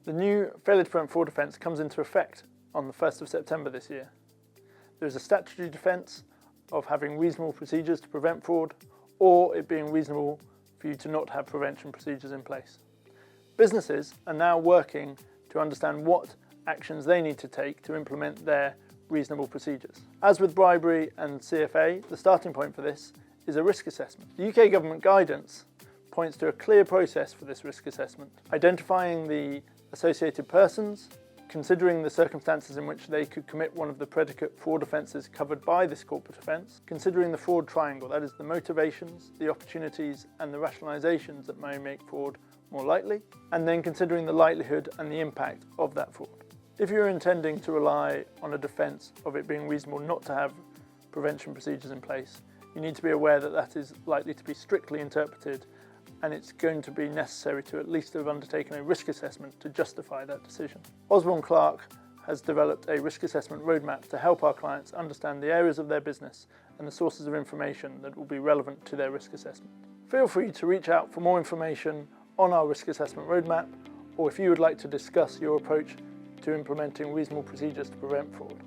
The new failure to prevent fraud offence comes into effect on the 1st of September this year. There is a statutory defence of having reasonable procedures to prevent fraud, or it being reasonable for you to not have prevention procedures in place. Businesses are now working to understand what actions they need to take to implement their reasonable procedures. As with bribery and CFA, the starting point for this is a risk assessment. The UK government guidance points to a clear process for this risk assessment, identifying the associated persons, considering the circumstances in which they could commit one of the predicate fraud offences covered by this corporate offence, considering the fraud triangle, that is the motivations, the opportunities and the rationalisations that may make fraud more likely, and then considering the likelihood and the impact of that fraud. If you're intending to rely on a defence of it being reasonable not to have prevention procedures in place, you need to be aware that that is likely to be strictly interpreted, and it's going to be necessary to at least have undertaken a risk assessment to justify that decision. Osborne Clarke has developed a risk assessment roadmap to help our clients understand the areas of their business and the sources of information that will be relevant to their risk assessment. Feel free to reach out for more information on our risk assessment roadmap, or if you would like to discuss your approach to implementing reasonable procedures to prevent fraud.